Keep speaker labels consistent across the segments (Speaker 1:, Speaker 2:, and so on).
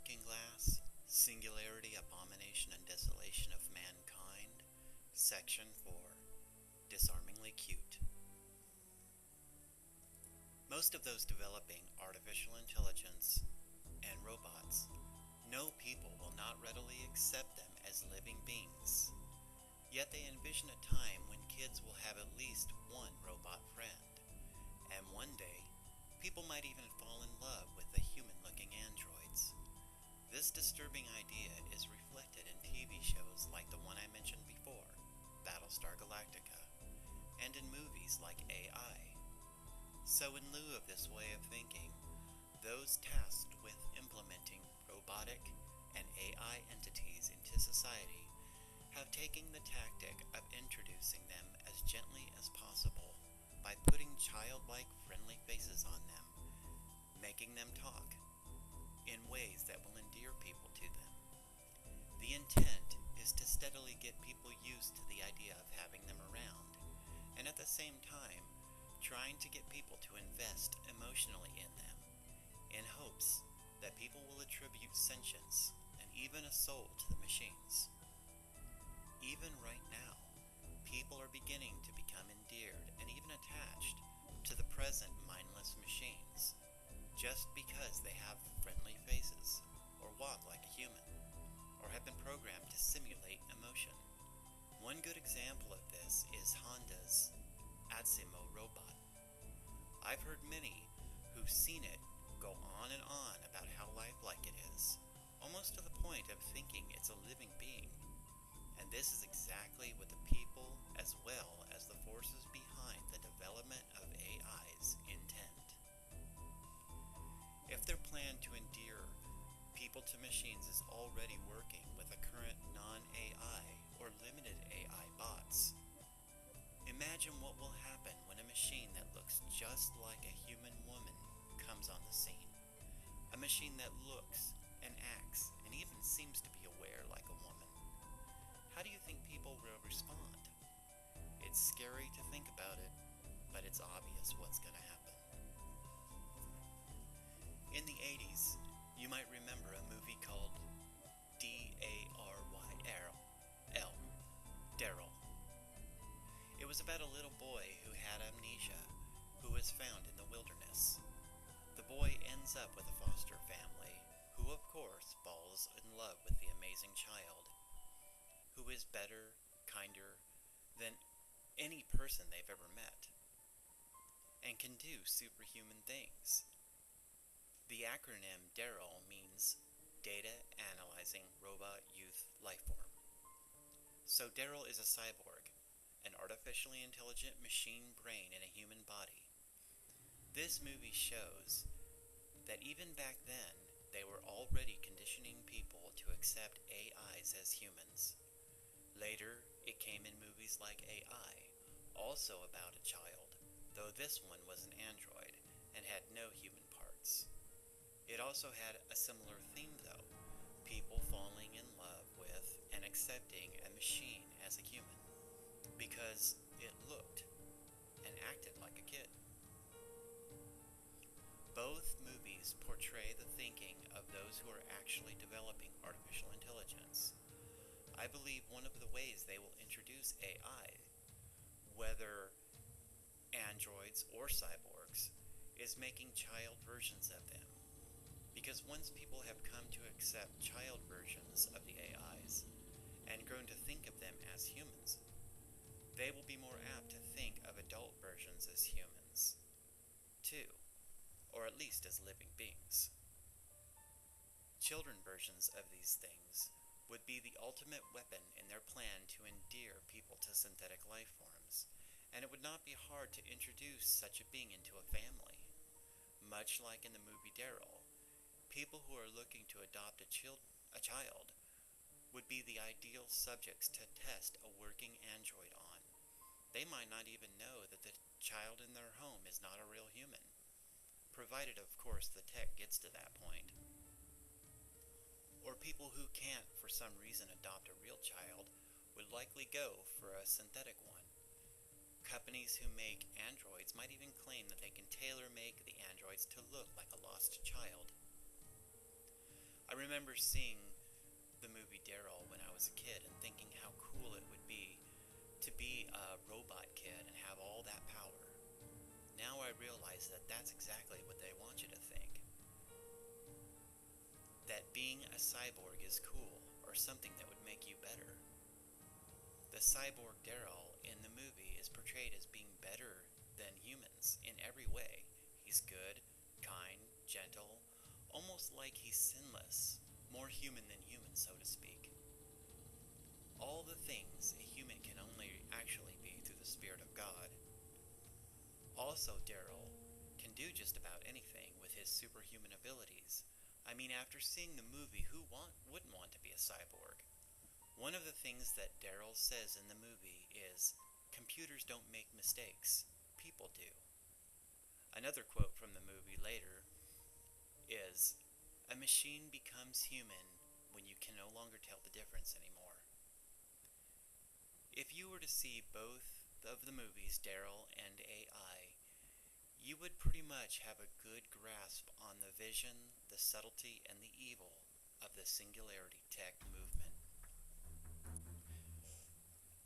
Speaker 1: Looking Glass, Singularity, Abomination, and Desolation of Mankind, Section 4, Disarmingly Cute. Most of those developing artificial intelligence and robots know people will not readily accept them as living beings. Yet they envision a time when kids will have at least one robot friend, and one day, people might even fall in love with the human-looking androids. This disturbing idea is reflected in TV shows like the one I mentioned before, Battlestar Galactica, and in movies like AI. So in lieu of this way of thinking, those tasked with implementing robotic and AI entities into society have taken the tactic of introducing them as gently as possible by putting childlike friendly faces on them, making them talk in ways that will endear people to them. The intent is to steadily get people used to the idea of having them around, and at the same time, trying to get people to invest emotionally in them, in hopes that people will attribute sentience and even a soul to the machines. Even right now, people are beginning to become endeared and even attached to the present mindless machines, just because they have friendly faces, or walk like a human, or have been programmed to simulate emotion. One good example of this is Honda's Asimo robot. I've heard many who've seen it go on and on about how lifelike it is, almost to the point of thinking it's a living being. And this is exactly what the people, as well as the forces behind the development of AI's intent. If their plan to endear people to machines is already working with the current non-AI or limited AI bots, imagine what will happen when a machine that looks just like a human woman comes on the scene. A machine that looks and acts and even seems to be aware like a woman. How do you think people will respond? It's scary to think about it, but it's obvious what's going to happen. In the 80s, you might remember a movie called D-A-R-Y-L, Daryl. It was about a little boy who had amnesia, who was found in the wilderness. The boy ends up with a foster family, who of course falls in love with the amazing child, who is better, kinder than any person they've ever met, and can do superhuman things. The acronym DARYL means Data Analyzing Robot Youth Lifeform. So DARYL is a cyborg, an artificially intelligent machine brain in a human body. This movie shows that even back then, they were already conditioning people to accept AIs as humans. Later, it came in movies like AI, also about a child, though this one was an android and had no human parts. It also had a similar theme though, people falling in love with and accepting a machine as a human, because it looked and acted like a kid. Both movies portray the thinking of those who are actually developing artificial intelligence. I believe one of the ways they will introduce AI, whether androids or cyborgs, is making child versions of them. Because once people have come to accept child versions of the AIs and grown to think of them as humans, they will be more apt to think of adult versions as humans, too, or at least as living beings. Children versions of these things would be the ultimate weapon in their plan to endear people to synthetic life forms, and it would not be hard to introduce such a being into a family. Much like in the movie Daryl, people who are looking to adopt a child would be the ideal subjects to test a working android on. They might not even know that the child in their home is not a real human, provided of course the tech gets to that point. Or people who can't for some reason adopt a real child would likely go for a synthetic one. Companies who make androids might even claim that they can tailor-make the androids to look like a lost child. I remember seeing the movie Daryl when I was a kid and thinking how cool it would be to be a robot kid and have all that power. Now I realize that that's exactly what they want you to think. That being a cyborg is cool, or something that would make you better. The cyborg Daryl in the movie is portrayed as being better than humans in every way. He's good, kind, gentle, almost like he's sinless, more human than human, so to speak. All the things a human can only actually be through the Spirit of God. Also, Daryl can do just about anything with his superhuman abilities. I mean, after seeing the movie, wouldn't want to be a cyborg? One of the things that Daryl says in the movie is, "Computers don't make mistakes, people do." Another quote from the movie later is, "A machine becomes human when you can no longer tell the difference anymore." If you were to see both of the movies, Daryl and AI, you would pretty much have a good grasp on the vision, the subtlety, and the evil of the Singularity tech movement.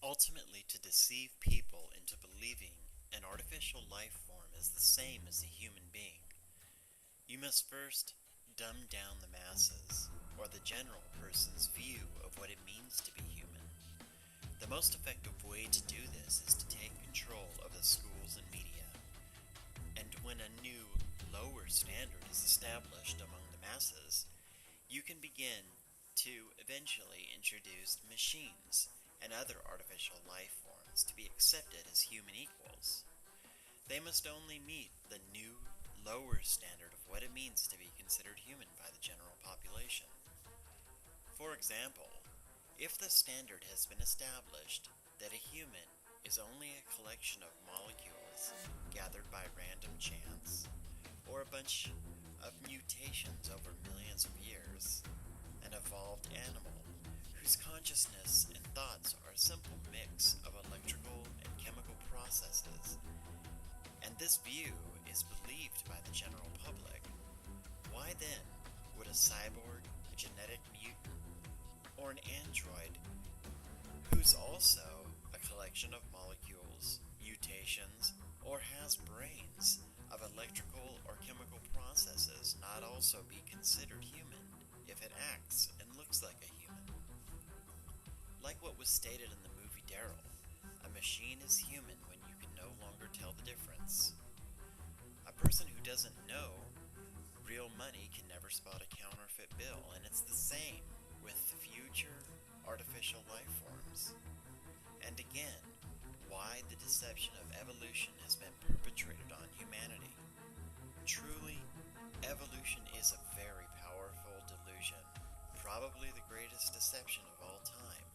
Speaker 1: Ultimately, to deceive people into believing an artificial life form is the same as a human being, you must first dumb down the masses, or the general person's view of what it means to be human. The most effective way to do this is to take control of the schools and media. And when a new, lower standard is established among the masses, you can begin to eventually introduce machines and other artificial life forms to be accepted as human equals. They must only meet the new, lower standard of what it means to be considered human by the general population. For example, if the standard has been established that a human is only a collection of molecules gathered by random chance, or a bunch of mutations over millions of years, an evolved animal whose consciousness and thoughts are a simple mix of electrical and chemical processes, and this view is believed by the general public, why then would a cyborg, a genetic mutant, or an android who's also a collection of molecules, mutations, or has brains of electrical or chemical processes not also be considered human if it acts and looks like a human? Like what was stated in the movie Daryl, a machine is human when you can no longer tell the difference. A person who doesn't know real money can never spot a counterfeit bill, and it's the same with future artificial life forms. And again, why the deception of evolution has been perpetrated on humanity. Truly, evolution is a very powerful delusion, probably the greatest deception of all time.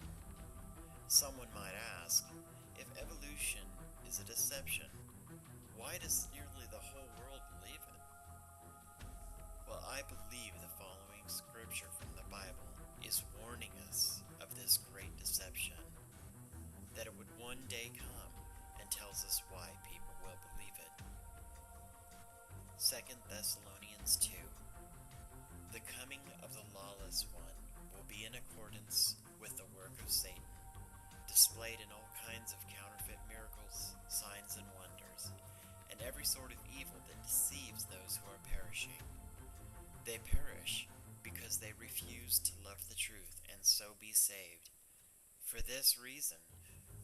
Speaker 1: Someone might ask, if evolution is a deception, why does nearly the whole world believe it? Well, I believe the following scripture from the Bible is warning us of this great deception, that it would one day come, and tells us why people will believe it. 2 Thessalonians 2. The coming of the lawless one will be in accordance with the work of Satan, displayed in all kinds of counterfeit miracles, signs, and wonders, and every sort of evil that deceives those who are perishing. They perish because they refuse to love the truth and so be saved. For this reason,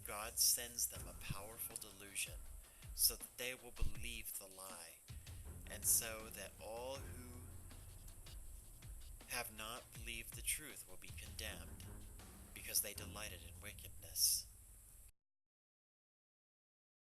Speaker 1: God sends them a powerful delusion, so that they will believe the lie, and so that all who have not believed the truth will be condemned, because they delighted in wickedness.